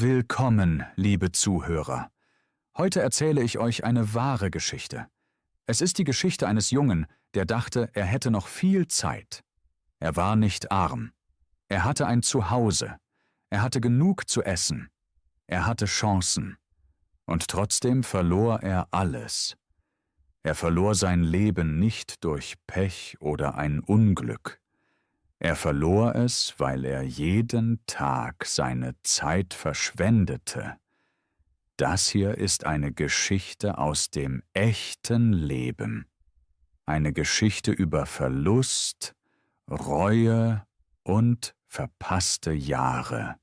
Willkommen, liebe Zuhörer. Heute erzähle ich euch eine wahre Geschichte. Es ist die Geschichte eines Jungen, der dachte, er hätte noch viel Zeit. Er war nicht arm. Er hatte ein Zuhause. Er hatte genug zu essen. Er hatte Chancen. Und trotzdem verlor er alles. Er verlor sein Leben nicht durch Pech oder ein Unglück. Er verlor es, weil er jeden Tag seine Zeit verschwendete. Das hier ist eine Geschichte aus dem echten Leben. Eine Geschichte über Verlust, Reue und verpasste Jahre.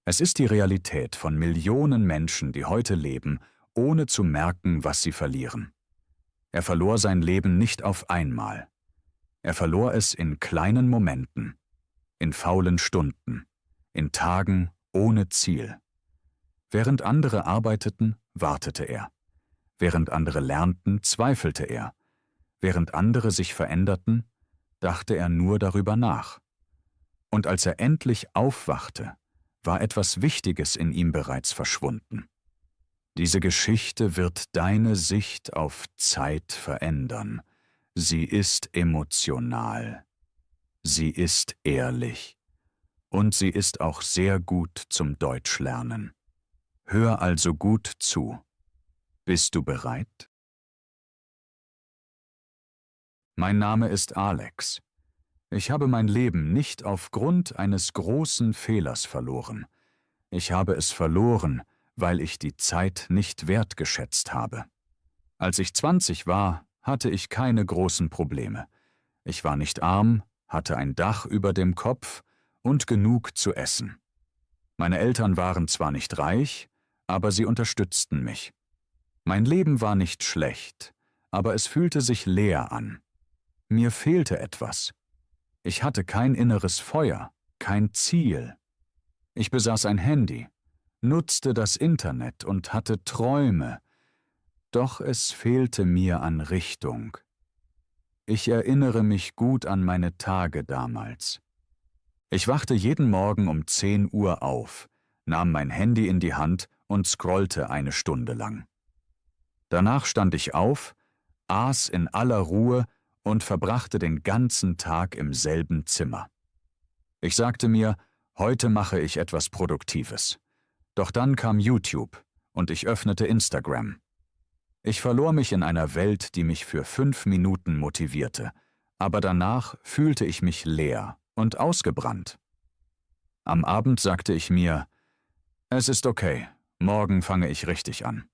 Es ist die Realität von Millionen Menschen, die heute leben, ohne zu merken, was sie verlieren. Er verlor sein Leben nicht auf einmal. Er verlor es in kleinen Momenten, in faulen Stunden, in Tagen ohne Ziel. Während andere arbeiteten, wartete er. Während andere lernten, zweifelte er. Während andere sich veränderten, dachte er nur darüber nach. Und als er endlich aufwachte, war etwas Wichtiges in ihm bereits verschwunden. Diese Geschichte wird deine Sicht auf Zeit verändern. Sie ist emotional. Sie ist ehrlich. Und sie ist auch sehr gut zum Deutschlernen. Hör also gut zu. Bist du bereit? Mein Name ist Alex. Ich habe mein Leben nicht aufgrund eines großen Fehlers verloren. Ich habe es verloren, weil ich die Zeit nicht wertgeschätzt habe. Als ich 20 war, hatte ich keine großen Probleme. Ich war nicht arm, hatte ein Dach über dem Kopf und genug zu essen. Meine Eltern waren zwar nicht reich, aber sie unterstützten mich. Mein Leben war nicht schlecht, aber es fühlte sich leer an. Mir fehlte etwas. Ich hatte kein inneres Feuer, kein Ziel. Ich besaß ein Handy, nutzte das Internet und hatte Träume, doch es fehlte mir an Richtung. Ich erinnere mich gut an meine Tage damals. Ich wachte jeden Morgen um 10 Uhr auf, nahm mein Handy in die Hand und scrollte eine Stunde lang. Danach stand ich auf, aß in aller Ruhe und verbrachte den ganzen Tag im selben Zimmer. Ich sagte mir, heute mache ich etwas Produktives. Doch dann kam YouTube und ich öffnete Instagram. Ich verlor mich in einer Welt, die mich für 5 Minuten motivierte, aber danach fühlte ich mich leer und ausgebrannt. Am Abend sagte ich mir, es ist okay, morgen fange ich richtig an.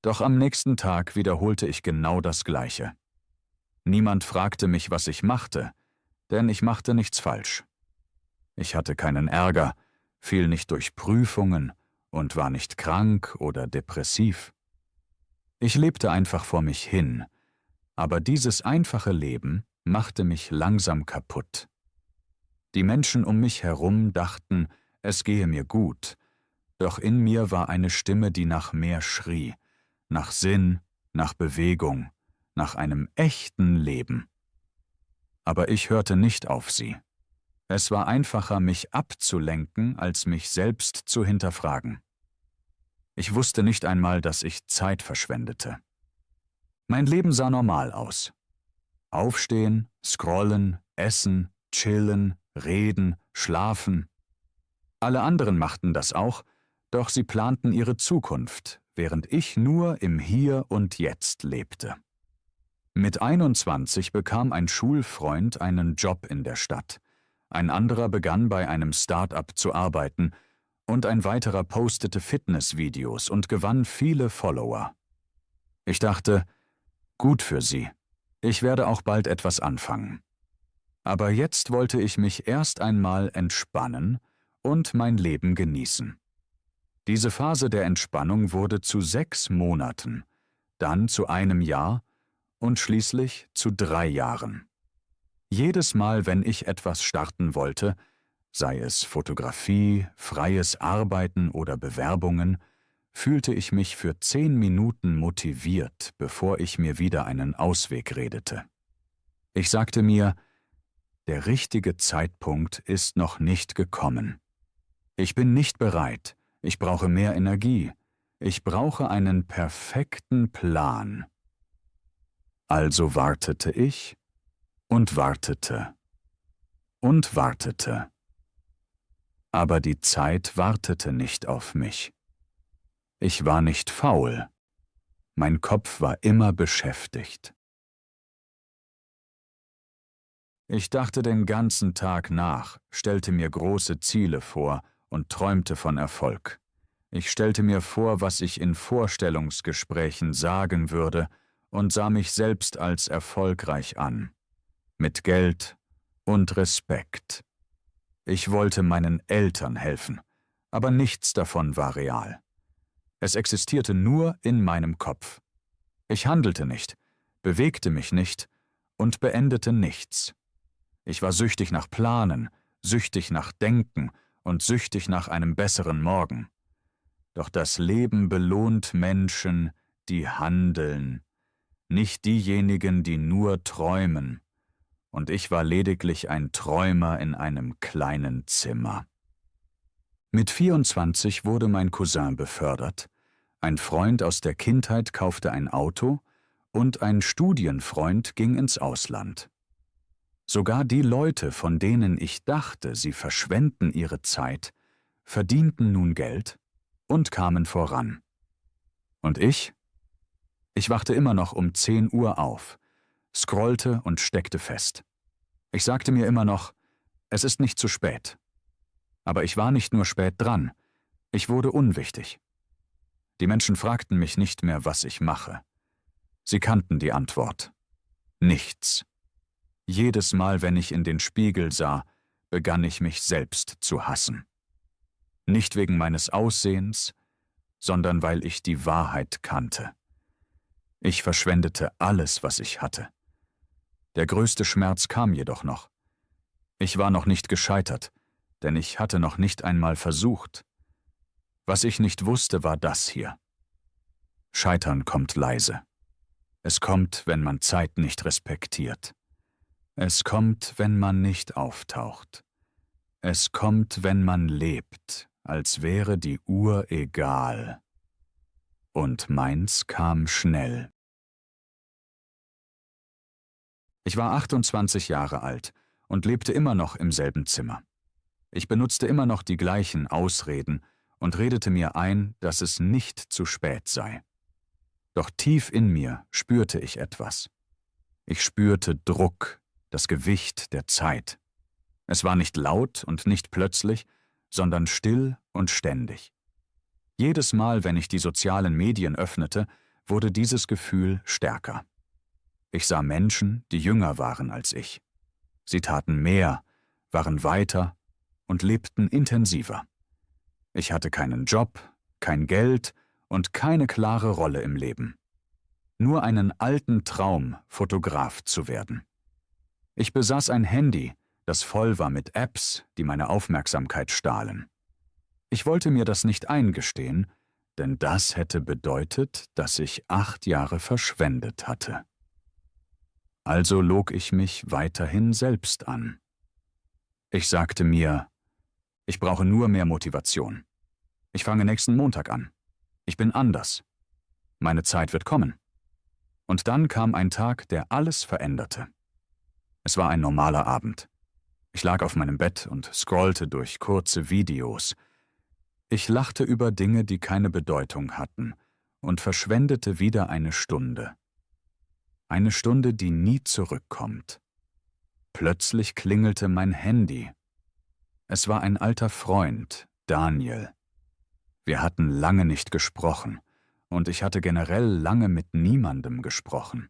Doch am nächsten Tag wiederholte ich genau das Gleiche. Niemand fragte mich, was ich machte, denn ich machte nichts falsch. Ich hatte keinen Ärger, fiel nicht durch Prüfungen und war nicht krank oder depressiv. Ich lebte einfach vor mich hin, aber dieses einfache Leben machte mich langsam kaputt. Die Menschen um mich herum dachten, es gehe mir gut, doch in mir war eine Stimme, die nach mehr schrie, nach Sinn, nach Bewegung, nach einem echten Leben. Aber ich hörte nicht auf sie. Es war einfacher, mich abzulenken, als mich selbst zu hinterfragen. Ich wusste nicht einmal, dass ich Zeit verschwendete. Mein Leben sah normal aus. Aufstehen, scrollen, essen, chillen, reden, schlafen. Alle anderen machten das auch, doch sie planten ihre Zukunft, während ich nur im Hier und Jetzt lebte. Mit 21 bekam ein Schulfreund einen Job in der Stadt. Ein anderer begann bei einem Start-up zu arbeiten und ein weiterer postete Fitnessvideos und gewann viele Follower. Ich dachte, gut für sie, ich werde auch bald etwas anfangen. Aber jetzt wollte ich mich erst einmal entspannen und mein Leben genießen. Diese Phase der Entspannung wurde zu 6 Monaten, dann zu einem Jahr und schließlich zu 3 Jahren. Jedes Mal, wenn ich etwas starten wollte, sei es Fotografie, freies Arbeiten oder Bewerbungen, fühlte ich mich für 10 Minuten motiviert, bevor ich mir wieder einen Ausweg redete. Ich sagte mir, der richtige Zeitpunkt ist noch nicht gekommen. Ich bin nicht bereit, ich brauche mehr Energie, ich brauche einen perfekten Plan. Also wartete ich und wartete und wartete. Aber die Zeit wartete nicht auf mich. Ich war nicht faul, mein Kopf war immer beschäftigt. Ich dachte den ganzen Tag nach, stellte mir große Ziele vor und träumte von Erfolg. Ich stellte mir vor, was ich in Vorstellungsgesprächen sagen würde und sah mich selbst als erfolgreich an. Mit Geld und Respekt. Ich wollte meinen Eltern helfen, aber nichts davon war real. Es existierte nur in meinem Kopf. Ich handelte nicht, bewegte mich nicht und beendete nichts. Ich war süchtig nach Planen, süchtig nach Denken und süchtig nach einem besseren Morgen. Doch das Leben belohnt Menschen, die handeln, nicht diejenigen, die nur träumen. Und ich war lediglich ein Träumer in einem kleinen Zimmer. Mit 24 wurde mein Cousin befördert. Ein Freund aus der Kindheit kaufte ein Auto und ein Studienfreund ging ins Ausland. Sogar die Leute, von denen ich dachte, sie verschwenden ihre Zeit, verdienten nun Geld und kamen voran. Und ich? Ich wachte immer noch um 10 Uhr auf, scrollte und steckte fest. Ich sagte mir immer noch, es ist nicht zu spät. Aber ich war nicht nur spät dran, ich wurde unwichtig. Die Menschen fragten mich nicht mehr, was ich mache. Sie kannten die Antwort. Nichts. Jedes Mal, wenn ich in den Spiegel sah, begann ich mich selbst zu hassen. Nicht wegen meines Aussehens, sondern weil ich die Wahrheit kannte. Ich verschwendete alles, was ich hatte. Der größte Schmerz kam jedoch noch. Ich war noch nicht gescheitert, denn ich hatte noch nicht einmal versucht. Was ich nicht wusste, war das hier. Scheitern kommt leise. Es kommt, wenn man Zeit nicht respektiert. Es kommt, wenn man nicht auftaucht. Es kommt, wenn man lebt, als wäre die Uhr egal. Und meins kam schnell. Ich war 28 Jahre alt und lebte immer noch im selben Zimmer. Ich benutzte immer noch die gleichen Ausreden und redete mir ein, dass es nicht zu spät sei. Doch tief in mir spürte ich etwas. Ich spürte Druck, das Gewicht der Zeit. Es war nicht laut und nicht plötzlich, sondern still und ständig. Jedes Mal, wenn ich die sozialen Medien öffnete, wurde dieses Gefühl stärker. Ich sah Menschen, die jünger waren als ich. Sie taten mehr, waren weiter und lebten intensiver. Ich hatte keinen Job, kein Geld und keine klare Rolle im Leben. Nur einen alten Traum, Fotograf zu werden. Ich besaß ein Handy, das voll war mit Apps, die meine Aufmerksamkeit stahlen. Ich wollte mir das nicht eingestehen, denn das hätte bedeutet, dass ich 8 Jahre verschwendet hatte. Also log ich mich weiterhin selbst an. Ich sagte mir, ich brauche nur mehr Motivation. Ich fange nächsten Montag an. Ich bin anders. Meine Zeit wird kommen. Und dann kam ein Tag, der alles veränderte. Es war ein normaler Abend. Ich lag auf meinem Bett und scrollte durch kurze Videos. Ich lachte über Dinge, die keine Bedeutung hatten, und verschwendete wieder eine Stunde. Eine Stunde, die nie zurückkommt. Plötzlich klingelte mein Handy. Es war ein alter Freund, Daniel. Wir hatten lange nicht gesprochen, und ich hatte generell lange mit niemandem gesprochen.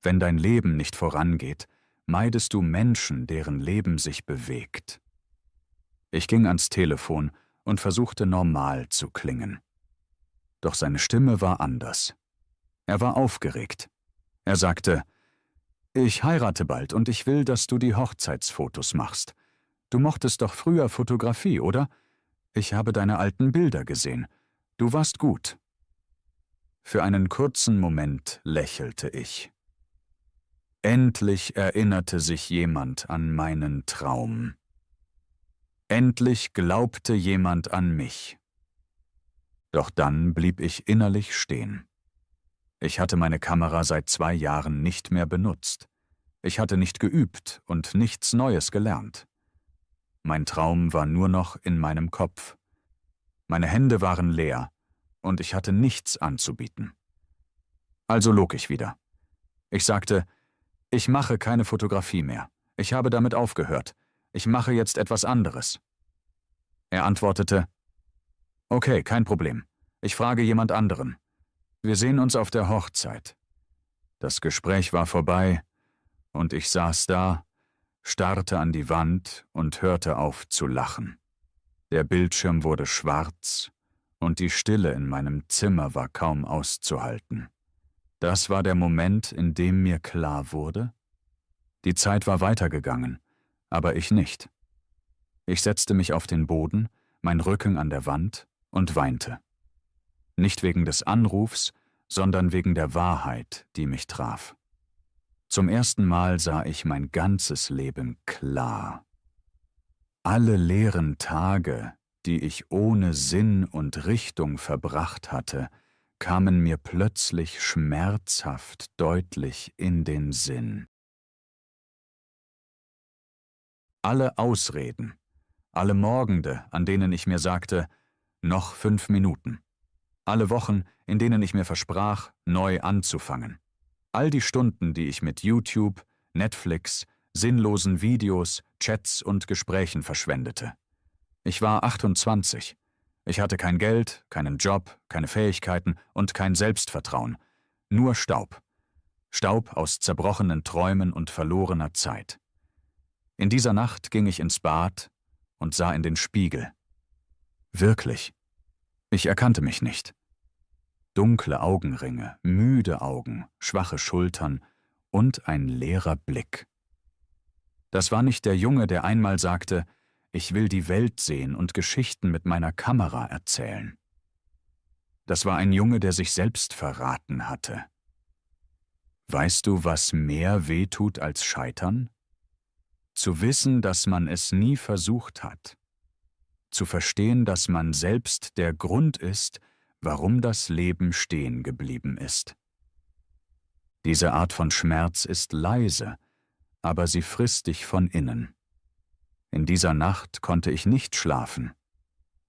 Wenn dein Leben nicht vorangeht, meidest du Menschen, deren Leben sich bewegt. Ich ging ans Telefon und versuchte normal zu klingen. Doch seine Stimme war anders. Er war aufgeregt. Er sagte, »Ich heirate bald und ich will, dass du die Hochzeitsfotos machst. Du mochtest doch früher Fotografie, oder? Ich habe deine alten Bilder gesehen. Du warst gut.« Für einen kurzen Moment lächelte ich. Endlich erinnerte sich jemand an meinen Traum. Endlich glaubte jemand an mich. Doch dann blieb ich innerlich stehen. Ich hatte meine Kamera seit 2 Jahren nicht mehr benutzt. Ich hatte nicht geübt und nichts Neues gelernt. Mein Traum war nur noch in meinem Kopf. Meine Hände waren leer und ich hatte nichts anzubieten. Also log ich wieder. Ich sagte, ich mache keine Fotografie mehr. Ich habe damit aufgehört. Ich mache jetzt etwas anderes. Er antwortete, okay, kein Problem. Ich frage jemand anderen. Wir sehen uns auf der Hochzeit. Das Gespräch war vorbei und ich saß da, starrte an die Wand und hörte auf zu lachen. Der Bildschirm wurde schwarz und die Stille in meinem Zimmer war kaum auszuhalten. Das war der Moment, in dem mir klar wurde, die Zeit war weitergegangen, aber ich nicht. Ich setzte mich auf den Boden, mein Rücken an der Wand und weinte. Nicht wegen des Anrufs, sondern wegen der Wahrheit, die mich traf. Zum ersten Mal sah ich mein ganzes Leben klar. Alle leeren Tage, die ich ohne Sinn und Richtung verbracht hatte, kamen mir plötzlich schmerzhaft deutlich in den Sinn. Alle Ausreden, alle Morgende, an denen ich mir sagte, noch 5 Minuten. Alle Wochen, in denen ich mir versprach, neu anzufangen. All die Stunden, die ich mit YouTube, Netflix, sinnlosen Videos, Chats und Gesprächen verschwendete. Ich war 28. Ich hatte kein Geld, keinen Job, keine Fähigkeiten und kein Selbstvertrauen. Nur Staub. Staub aus zerbrochenen Träumen und verlorener Zeit. In dieser Nacht ging ich ins Bad und sah in den Spiegel. Wirklich. Ich erkannte mich nicht. Dunkle Augenringe, müde Augen, schwache Schultern und ein leerer Blick. Das war nicht der Junge, der einmal sagte, ich will die Welt sehen und Geschichten mit meiner Kamera erzählen. Das war ein Junge, der sich selbst verraten hatte. Weißt du, was mehr wehtut als Scheitern? Zu wissen, dass man es nie versucht hat. Zu verstehen, dass man selbst der Grund ist, warum das Leben stehen geblieben ist. Diese Art von Schmerz ist leise, aber sie frisst dich von innen. In dieser Nacht konnte ich nicht schlafen.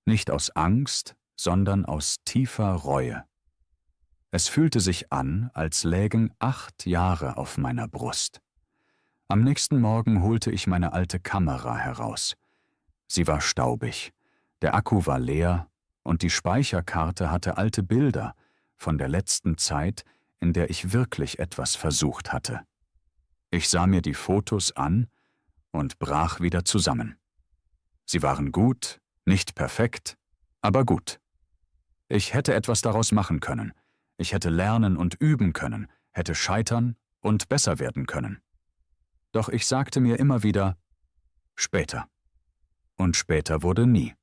Nicht aus Angst, sondern aus tiefer Reue. Es fühlte sich an, als lägen 8 Jahre auf meiner Brust. Am nächsten Morgen holte ich meine alte Kamera heraus. Sie war staubig, der Akku war leer und die Speicherkarte hatte alte Bilder von der letzten Zeit, in der ich wirklich etwas versucht hatte. Ich sah mir die Fotos an und brach wieder zusammen. Sie waren gut, nicht perfekt, aber gut. Ich hätte etwas daraus machen können. Ich hätte lernen und üben können, hätte scheitern und besser werden können. Doch ich sagte mir immer wieder, später. Und später wurde nie.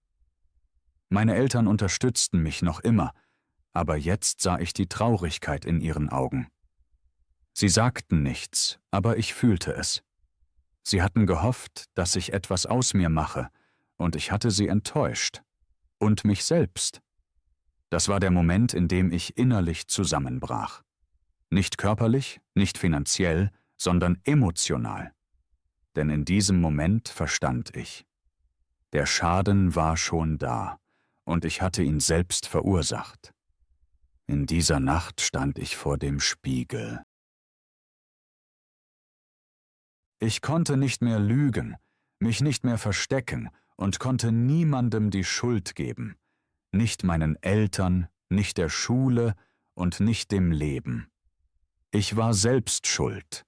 Meine Eltern unterstützten mich noch immer, aber jetzt sah ich die Traurigkeit in ihren Augen. Sie sagten nichts, aber ich fühlte es. Sie hatten gehofft, dass ich etwas aus mir mache, und ich hatte sie enttäuscht. Und mich selbst. Das war der Moment, in dem ich innerlich zusammenbrach. Nicht körperlich, nicht finanziell, sondern emotional. Denn in diesem Moment verstand ich. Der Schaden war schon da, und ich hatte ihn selbst verursacht. In dieser Nacht stand ich vor dem Spiegel. Ich konnte nicht mehr lügen, mich nicht mehr verstecken und konnte niemandem die Schuld geben. Nicht meinen Eltern, nicht der Schule und nicht dem Leben. Ich war selbst schuld.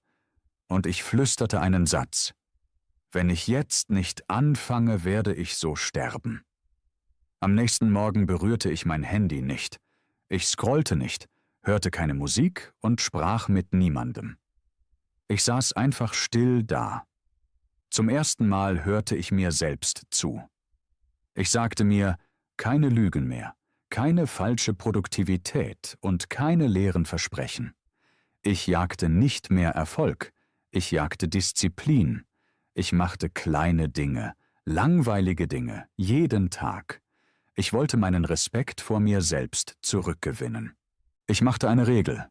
Und ich flüsterte einen Satz. Wenn ich jetzt nicht anfange, werde ich so sterben. Am nächsten Morgen berührte ich mein Handy nicht. Ich scrollte nicht, hörte keine Musik und sprach mit niemandem. Ich saß einfach still da. Zum ersten Mal hörte ich mir selbst zu. Ich sagte mir, keine Lügen mehr, keine falsche Produktivität und keine leeren Versprechen. Ich jagte nicht mehr Erfolg, ich jagte Disziplin. Ich machte kleine Dinge, langweilige Dinge, jeden Tag. Ich wollte meinen Respekt vor mir selbst zurückgewinnen. Ich machte eine Regel: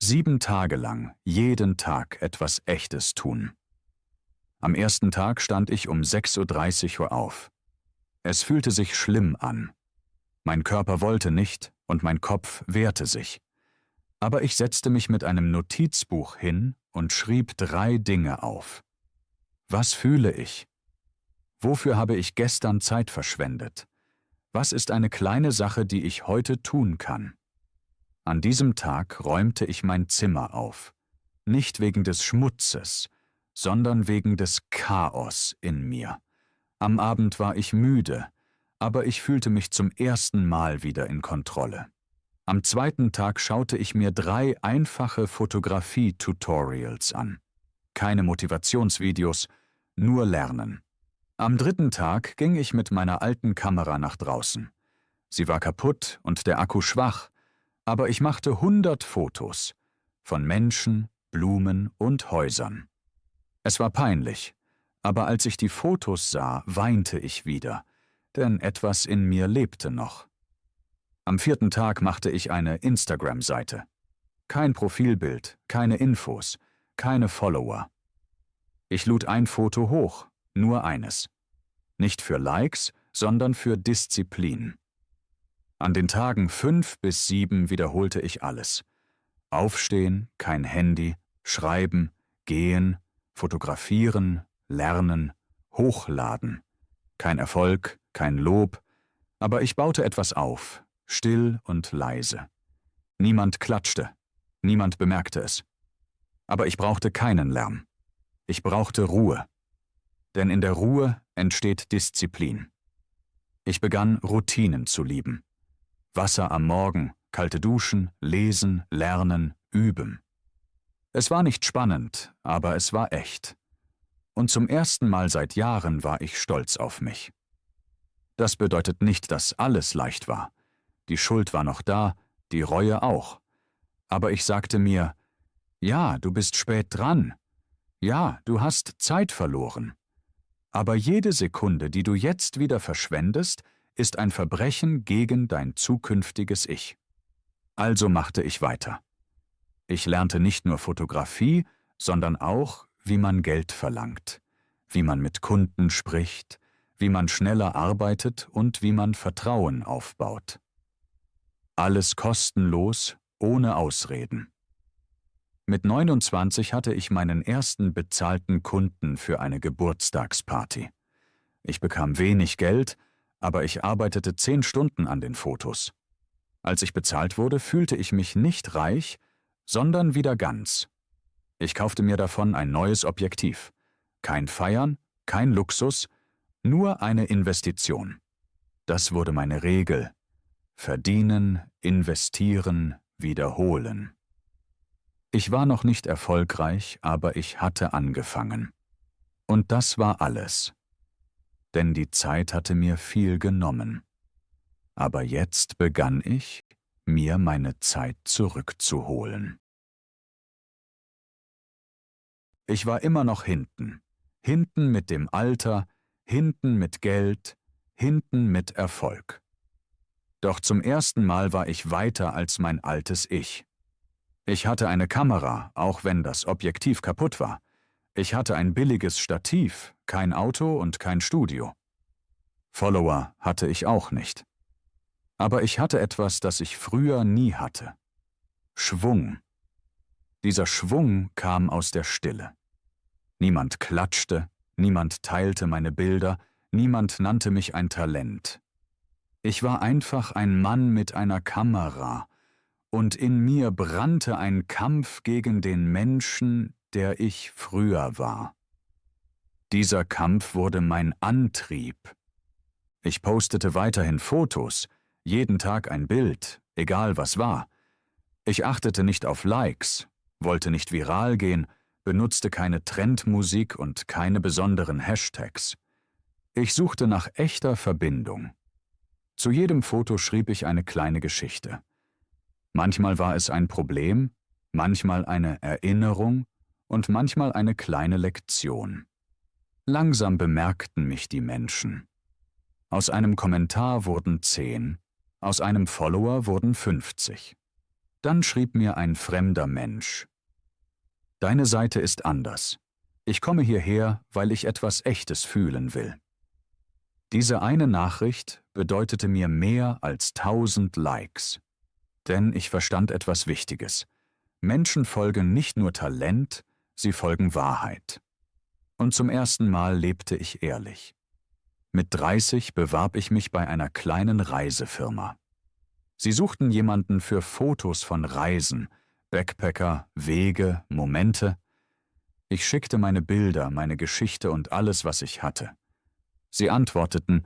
7 Tage lang, jeden Tag etwas Echtes tun. Am ersten Tag stand ich um 6:30 Uhr auf. Es fühlte sich schlimm an. Mein Körper wollte nicht und mein Kopf wehrte sich. Aber ich setzte mich mit einem Notizbuch hin und schrieb 3 Dinge auf. Was fühle ich? Wofür habe ich gestern Zeit verschwendet? Was ist eine kleine Sache, die ich heute tun kann? An diesem Tag räumte ich mein Zimmer auf. Nicht wegen des Schmutzes, sondern wegen des Chaos in mir. Am Abend war ich müde, aber ich fühlte mich zum ersten Mal wieder in Kontrolle. Am zweiten Tag schaute ich mir 3 einfache Fotografie-Tutorials an. Keine Motivationsvideos, nur Lernen. Am dritten Tag ging ich mit meiner alten Kamera nach draußen. Sie war kaputt und der Akku schwach, aber ich machte 100 Fotos von Menschen, Blumen und Häusern. Es war peinlich, aber als ich die Fotos sah, weinte ich wieder, denn etwas in mir lebte noch. Am 4. Tag machte ich eine Instagram-Seite. Kein Profilbild, keine Infos, keine Follower. Ich lud ein Foto hoch, nur eines. Nicht für Likes, sondern für Disziplin. An den Tagen 5 bis 7 wiederholte ich alles. Aufstehen, kein Handy, schreiben, gehen, fotografieren, lernen, hochladen. Kein Erfolg, kein Lob, aber ich baute etwas auf, still und leise. Niemand klatschte, niemand bemerkte es. Aber ich brauchte keinen Lärm. Ich brauchte Ruhe. Denn in der Ruhe entsteht Disziplin. Ich begann, Routinen zu lieben. Wasser am Morgen, kalte Duschen, lesen, lernen, üben. Es war nicht spannend, aber es war echt. Und zum ersten Mal seit Jahren war ich stolz auf mich. Das bedeutet nicht, dass alles leicht war. Die Schuld war noch da, die Reue auch. Aber ich sagte mir, ja, du bist spät dran. Ja, du hast Zeit verloren. Aber jede Sekunde, die du jetzt wieder verschwendest, ist ein Verbrechen gegen dein zukünftiges Ich. Also machte ich weiter. Ich lernte nicht nur Fotografie, sondern auch, wie man Geld verlangt, wie man mit Kunden spricht, wie man schneller arbeitet und wie man Vertrauen aufbaut. Alles kostenlos, ohne Ausreden. Mit 29 hatte ich meinen ersten bezahlten Kunden für eine Geburtstagsparty. Ich bekam wenig Geld, aber ich arbeitete 10 Stunden an den Fotos. Als ich bezahlt wurde, fühlte ich mich nicht reich, sondern wieder ganz. Ich kaufte mir davon ein neues Objektiv. Kein Feiern, kein Luxus, nur eine Investition. Das wurde meine Regel. Verdienen, investieren, wiederholen. Ich war noch nicht erfolgreich, aber ich hatte angefangen. Und das war alles. Denn die Zeit hatte mir viel genommen. Aber jetzt begann ich, mir meine Zeit zurückzuholen. Ich war immer noch hinten. Hinten mit dem Alter, hinten mit Geld, hinten mit Erfolg. Doch zum ersten Mal war ich weiter als mein altes Ich. Ich hatte eine Kamera, auch wenn das Objektiv kaputt war. Ich hatte ein billiges Stativ, kein Auto und kein Studio. Follower hatte ich auch nicht. Aber ich hatte etwas, das ich früher nie hatte. Schwung. Dieser Schwung kam aus der Stille. Niemand klatschte, niemand teilte meine Bilder, niemand nannte mich ein Talent. Ich war einfach ein Mann mit einer Kamera, und in mir brannte ein Kampf gegen den Menschen, der ich früher war. Dieser Kampf wurde mein Antrieb. Ich postete weiterhin Fotos, jeden Tag ein Bild, egal was war. Ich achtete nicht auf Likes, wollte nicht viral gehen, benutzte keine Trendmusik und keine besonderen Hashtags. Ich suchte nach echter Verbindung. Zu jedem Foto schrieb ich eine kleine Geschichte. Manchmal war es ein Problem, manchmal eine Erinnerung und manchmal eine kleine Lektion. Langsam bemerkten mich die Menschen. Aus einem Kommentar wurden 10, aus einem Follower wurden 50. Dann schrieb mir ein fremder Mensch: Deine Seite ist anders. Ich komme hierher, weil ich etwas Echtes fühlen will. Diese eine Nachricht bedeutete mir mehr als 1000 Likes. Denn ich verstand etwas Wichtiges. Menschen folgen nicht nur Talent, sie folgen Wahrheit. Und zum ersten Mal lebte ich ehrlich. Mit 30 bewarb ich mich bei einer kleinen Reisefirma. Sie suchten jemanden für Fotos von Reisen, Backpacker, Wege, Momente. Ich schickte meine Bilder, meine Geschichte und alles, was ich hatte. Sie antworteten: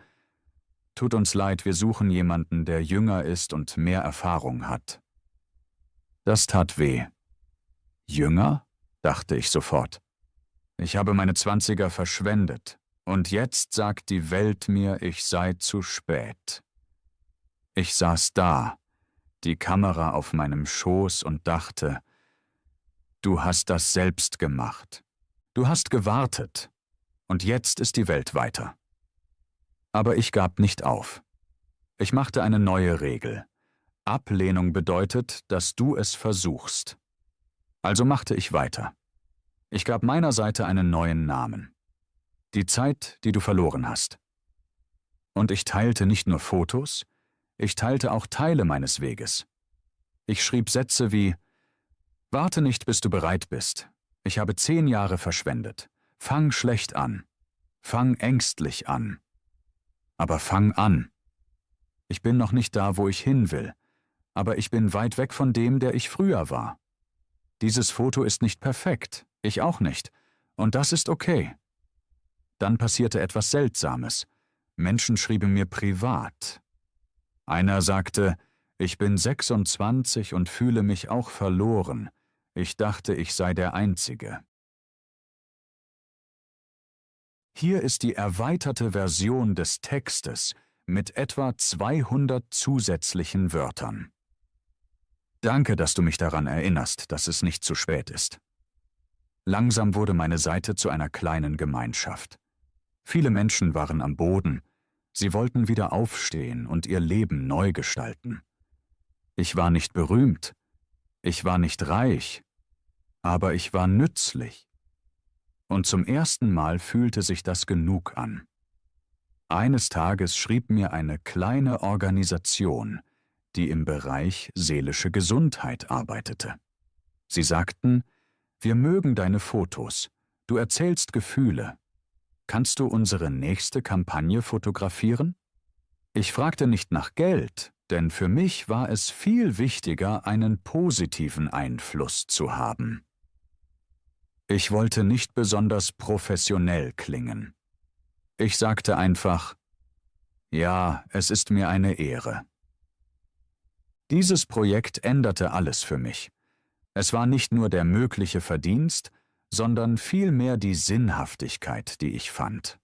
Tut uns leid, wir suchen jemanden, der jünger ist und mehr Erfahrung hat. Das tat weh. Jünger? Dachte ich sofort. Ich habe meine 20er verschwendet, und jetzt sagt die Welt mir, ich sei zu spät. Ich saß da, die Kamera auf meinem Schoß und dachte: Du hast das selbst gemacht. Du hast gewartet, und jetzt ist die Welt weiter. Aber ich gab nicht auf. Ich machte eine neue Regel. Ablehnung bedeutet, dass du es versuchst. Also machte ich weiter. Ich gab meiner Seite einen neuen Namen. Die Zeit, die du verloren hast. Und ich teilte nicht nur Fotos, ich teilte auch Teile meines Weges. Ich schrieb Sätze wie: Warte nicht, bis du bereit bist. Ich habe 10 Jahre verschwendet. Fang schlecht an. Fang ängstlich an. Aber fang an. Ich bin noch nicht da, wo ich hin will, aber ich bin weit weg von dem, der ich früher war. Dieses Foto ist nicht perfekt, ich auch nicht, und das ist okay. Dann passierte etwas Seltsames. Menschen schrieben mir privat. Einer sagte: Ich bin 26 und fühle mich auch verloren. Ich dachte, ich sei der Einzige. Hier ist die erweiterte Version des Textes mit etwa 200 zusätzlichen Wörtern. Danke, dass du mich daran erinnerst, dass es nicht zu spät ist. Langsam wurde meine Seite zu einer kleinen Gemeinschaft. Viele Menschen waren am Boden. Sie wollten wieder aufstehen und ihr Leben neu gestalten. Ich war nicht berühmt, ich war nicht reich, aber ich war nützlich. Und zum ersten Mal fühlte sich das genug an. Eines Tages schrieb mir eine kleine Organisation, die im Bereich seelische Gesundheit arbeitete. Sie sagten: Wir mögen deine Fotos, du erzählst Gefühle. Kannst du unsere nächste Kampagne fotografieren? Ich fragte nicht nach Geld, denn für mich war es viel wichtiger, einen positiven Einfluss zu haben. Ich wollte nicht besonders professionell klingen. Ich sagte einfach: Ja, es ist mir eine Ehre. Dieses Projekt änderte alles für mich. Es war nicht nur der mögliche Verdienst, sondern vielmehr die Sinnhaftigkeit, die ich fand.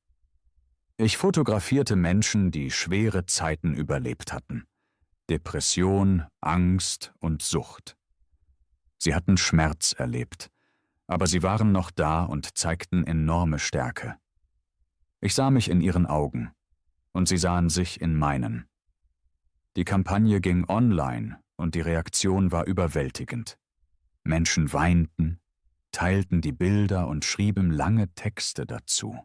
Ich fotografierte Menschen, die schwere Zeiten überlebt hatten. Depression, Angst und Sucht. Sie hatten Schmerz erlebt, aber sie waren noch da und zeigten enorme Stärke. Ich sah mich in ihren Augen, und sie sahen sich in meinen. Die Kampagne ging online, und die Reaktion war überwältigend. Menschen weinten, teilten die Bilder und schrieben lange Texte dazu.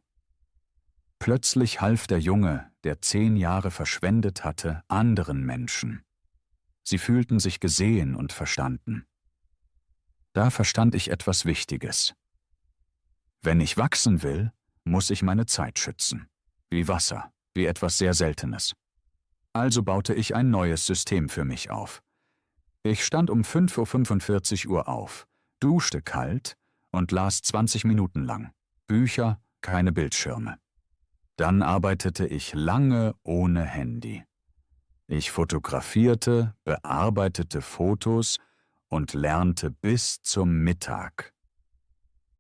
Plötzlich half der Junge, der 10 Jahre verschwendet hatte, anderen Menschen. Sie fühlten sich gesehen und verstanden. Da verstand ich etwas Wichtiges. Wenn ich wachsen will, muss ich meine Zeit schützen. Wie Wasser, wie etwas sehr Seltenes. Also baute ich ein neues System für mich auf. Ich stand um 5:45 Uhr auf, duschte kalt und las 20 Minuten lang. Bücher, keine Bildschirme. Dann arbeitete ich lange ohne Handy. Ich fotografierte, bearbeitete Fotos und lernte bis zum Mittag.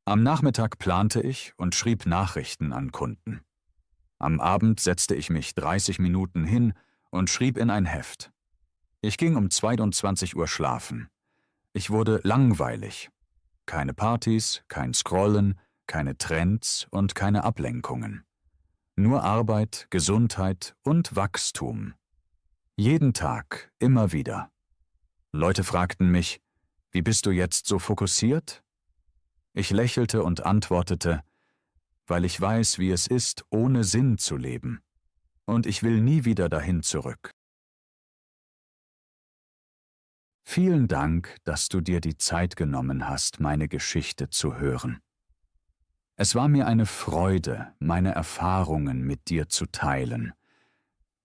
Am Nachmittag plante ich und schrieb Nachrichten an Kunden. Am Abend setzte ich mich 30 Minuten hin und schrieb in ein Heft. Ich ging um 22 Uhr schlafen. Ich wurde langweilig. Keine Partys, kein Scrollen, keine Trends und keine Ablenkungen. Nur Arbeit, Gesundheit und Wachstum. Jeden Tag, immer wieder. Leute fragten mich, wie bist du jetzt so fokussiert? Ich lächelte und antwortete, weil ich weiß, wie es ist, ohne Sinn zu leben. Und ich will nie wieder dahin zurück. Vielen Dank, dass du dir die Zeit genommen hast, meine Geschichte zu hören. Es war mir eine Freude, meine Erfahrungen mit dir zu teilen.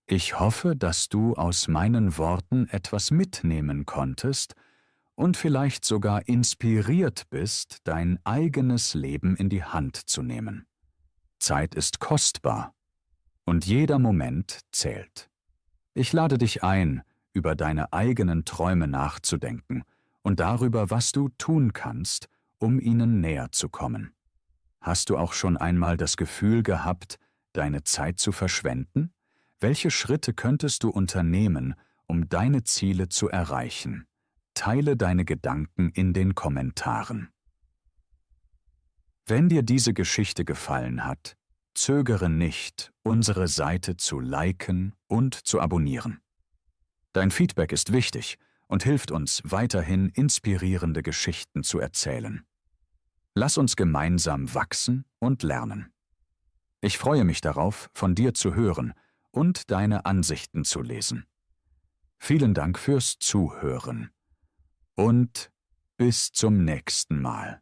Ich hoffe, dass du aus meinen Worten etwas mitnehmen konntest und vielleicht sogar inspiriert bist, dein eigenes Leben in die Hand zu nehmen. Zeit ist kostbar und jeder Moment zählt. Ich lade dich ein, über deine eigenen Träume nachzudenken und darüber, was du tun kannst, um ihnen näher zu kommen. Hast du auch schon einmal das Gefühl gehabt, deine Zeit zu verschwenden? Welche Schritte könntest du unternehmen, um deine Ziele zu erreichen? Teile deine Gedanken in den Kommentaren. Wenn dir diese Geschichte gefallen hat, zögere nicht, unsere Seite zu liken und zu abonnieren. Dein Feedback ist wichtig und hilft uns, weiterhin inspirierende Geschichten zu erzählen. Lass uns gemeinsam wachsen und lernen. Ich freue mich darauf, von dir zu hören und deine Ansichten zu lesen. Vielen Dank fürs Zuhören und bis zum nächsten Mal.